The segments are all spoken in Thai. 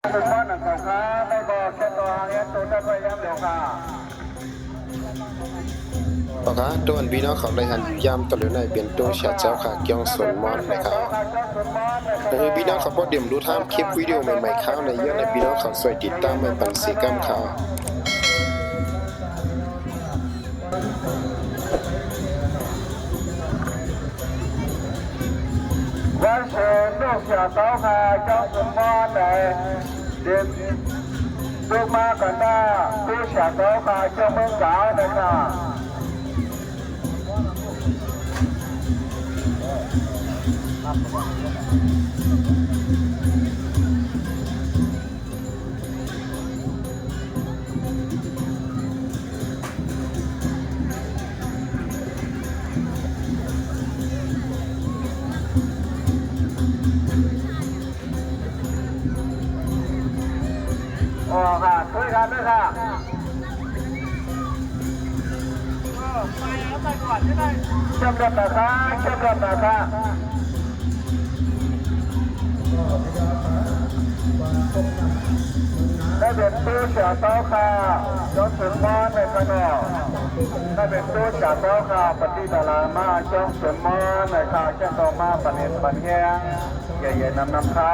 คุณพ่อหนังของข้าไม่บอกแค่ตัวเนี้ยตัวได้พยายามเดี๋ยวค่ะปะคะตัวอันพี่น้องเขาเลยหันยามตะลุในเปลี่ยนตัวชาเจ้าค่ะเกียงสนมอนนะครับพี่น้องเขาพอเดี๋ยวดูทามคลิปวิดีโอใหม่ๆข้าวในเยอะในพี่น้องเขาสวยติดตามไม่ปันสีกัมข่าววันเสาร์ลูกชาเต้าค่ะเจ้าสมมอนเลยเด็กลูกมากันได้ลูกชาเต้าค่ะเจ้าเมืองเก่าเลยค่ะอ๋อค่ะช่วยกันด้วยค่ะจำเป็นนะคะจำเป็นนะคะได้เป็นตู้เสียเต้าค่ะยศสุนมอนในขนมได้เป็นตู้เสียเต้าค่ะปฏิดารามาจ้องสุนมอนในค่ะเช่นต่อมาปนิปันแยงใหญ่ๆนำค้า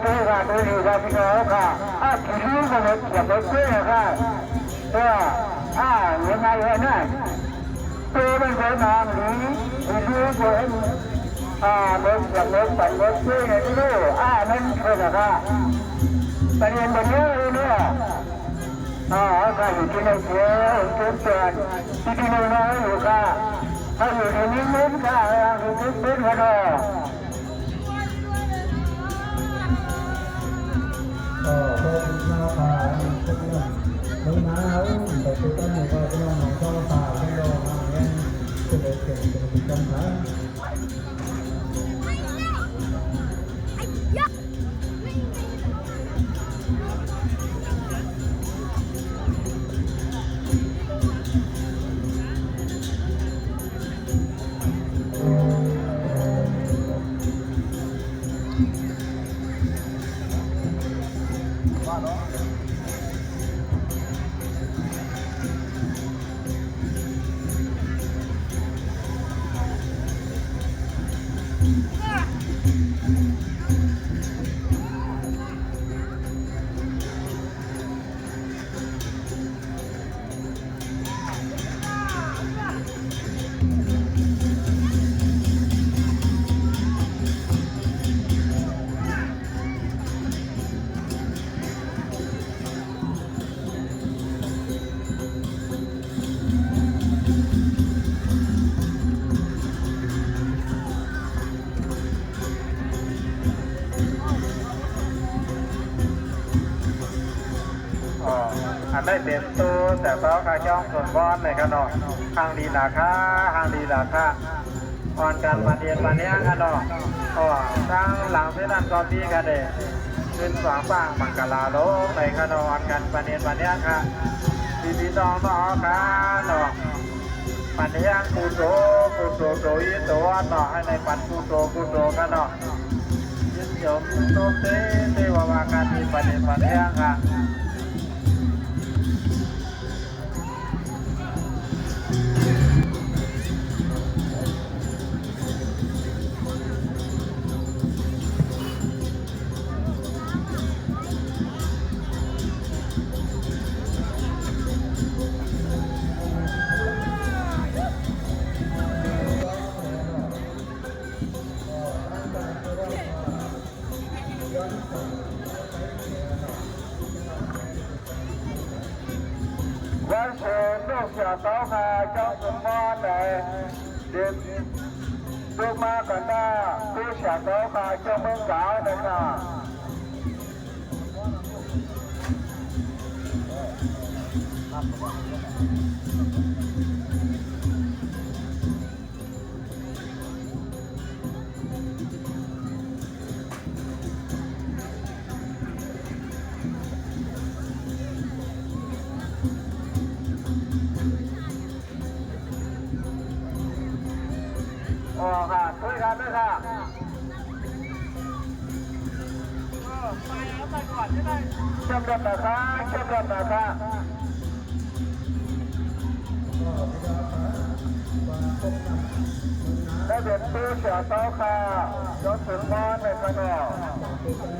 ตัวค่ะตัวอยู่กับพี่น้องค่ะผีรู้กันเลยอย่าไปเชื่อค่ะยังไงเนี่ยตัวเป็นคนนอนหรือรู้คนเล่นกับเล่นแต่เล่นเชื่อไงที่รู้นั่นคือค่ะประเด็นแบบนี้เนี่ยค่ะอยู่ที่ในเชียวจุดเกิดที่ในน้อยอยู่ค่ะถ้าอยู่ในนี้เล่นค่ะอยู่ที่เป็นค่ะก็เป็นหน้าผาเป็นเมืองหนาวแต่ตัวต้นนี่ก็เป็นน้องชอบผาให้รอมาเนี่ยจะได้เก่งเป็นกันนะอันได้เต็มตัวแต่เพราะข้าจ้องส่วนบอลในขนมทางดีราคาทางดีราคาอ่อนกันมาเดียนมาเนี้ยขนมทางหลังเส้นนั้นก็พี่กันเดขึ้นสว่างบ้างมังกรโลกในขนมอ่อนกันมาเดียนมาเนี้ยค่ะดีๆต้องค่ะเนาะปันยังกูโตโตยิ่งตัวเนาะให้ในปันกูโตกันเนาะยิ่งยมโตเตวากันที่ปันเดียนมาเนี้ยค่ะวันเสาร์ลูกชาเต้าค่ะเจ้าสมมอนเลยเด็กลูกมากันได้ลูกชาเต้าค่ะเจ้าเมืองเก่าเลยค่ะ อ๋อค่ะช่วยกันด้วยค่ะเชื่อมรถนะคะเชื่อมรถนะคะ ก็พิจารณาว่าพบกันได้เป็นตู้เสียเต้าค่ะยศสุนทรในพระนอ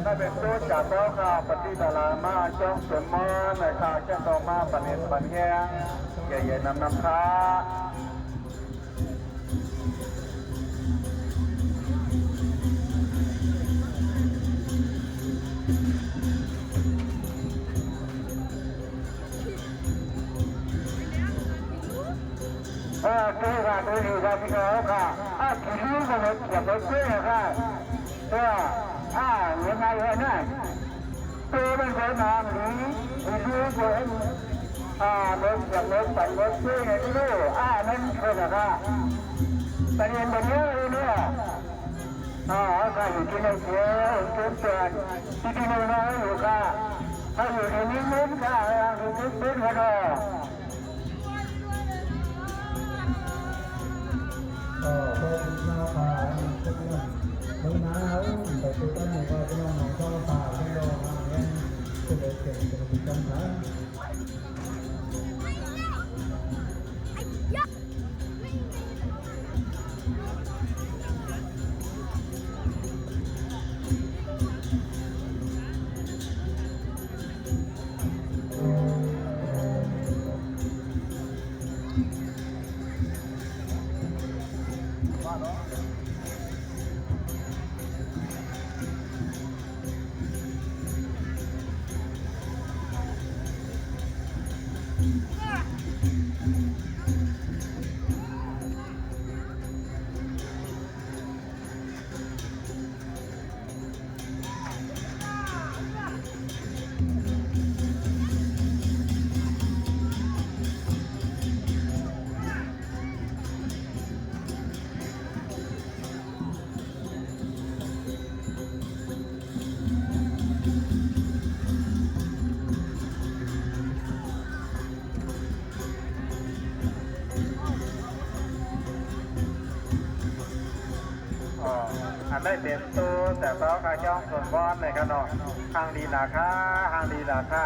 ได้เป็นตู้เสียเต้าค่ะปฏิดารามาจ้องสุนทรในข่าวเจ้าต่อมาปนิปันแห้งใหญ่ๆนำค้าตู้ค่ะตู้อยู่กับพี่น้องค่ะขี่นิ้วก็เลยอย่าไปเชื่อค่ะยังไงเนี่ยตู้เป็นคนนำหรือนิ้วคนรถจากรถใส่รถเชื่อไงที่รู้นั่นคือค่ะประเด็นแบบนี้เนี่ยก็อยู่ที่ในเชียวทุกส่วนที่ในน้อยอยู่ค่ะถ้าอยู่ในนี้มิ้นค่ะอยู่ทุกมิ้นค่ะก็พบหน้าผาพบกันเมื่อหนาวแต่ตัวต้นนี่ก็พี่น้องของชาวป่าที่เราทำเนี่ยจะได้เก่งจะได้จำได้ อันได้เต็มตู้แต่เพราะข้าจ้องส่วนบอลในขนมทางดีราคาทางดีราคา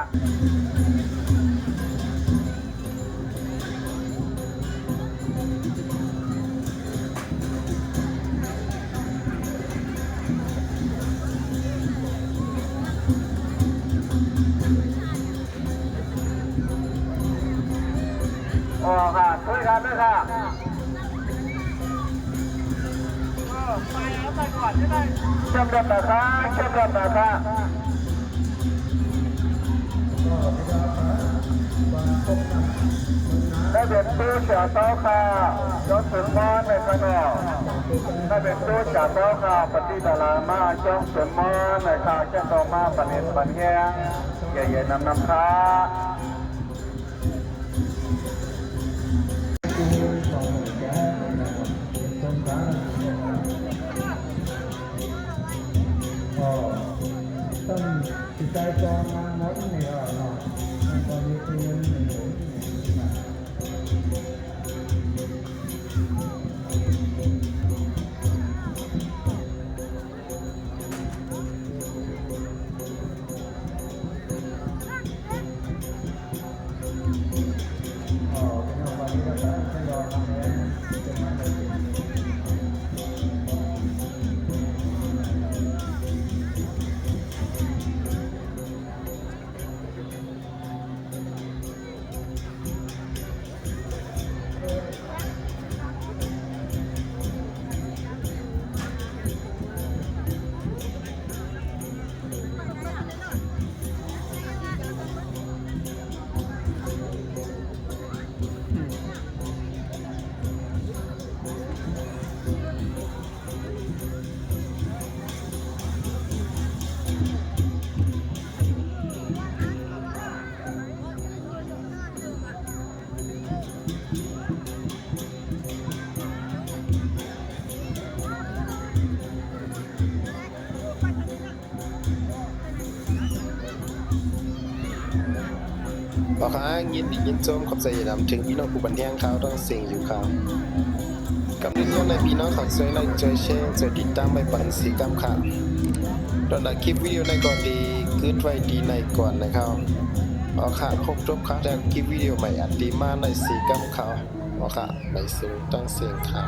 ค่ะช่วยกันด้วยค่ะเชื่อมรถนะคะเชื่อมรถนะคะ ก็พิจารณาว่าพบกันเมื่อหนาว ได้เป็นตู้เสียเต้าค่ะยศสุนทรในพระนอได้เป็นตู้เสียเต้าค่ะปฏิดารามาจ้องสุนทรในข่าวเจ้าต่อมาปนิปันแห้งใหญ่ๆนำค้า ที่ของแก่ต้นขาก็ต้องจิตใจจองงานหมดนี่ก็เนาะตอนนี้คือเงินหนึ่งหมื่นวันนี้ก็จะทยอยทำแล้วจะมาเลยขอค้างยินดียินชมขอบใจนำถึงพี่น้องผู้บันแทงข่าวต้องเสียงอยู่ครับ กับเรื่องในพี่น้องของช่วยไลค์ช่วยแชร์ช่วยติดตามไม่ปันสีกำค่ะตอนหลังคลิปวิดีโอในก่อนดีคืนไว้ดีในก่อนนะครับเอาค่ะครบจบค่ะแล้วคลิปวิดีโอใหม่อันดีมากในสีกำเขาเอาค่ะในเสียงตั้งเสียงค่ะ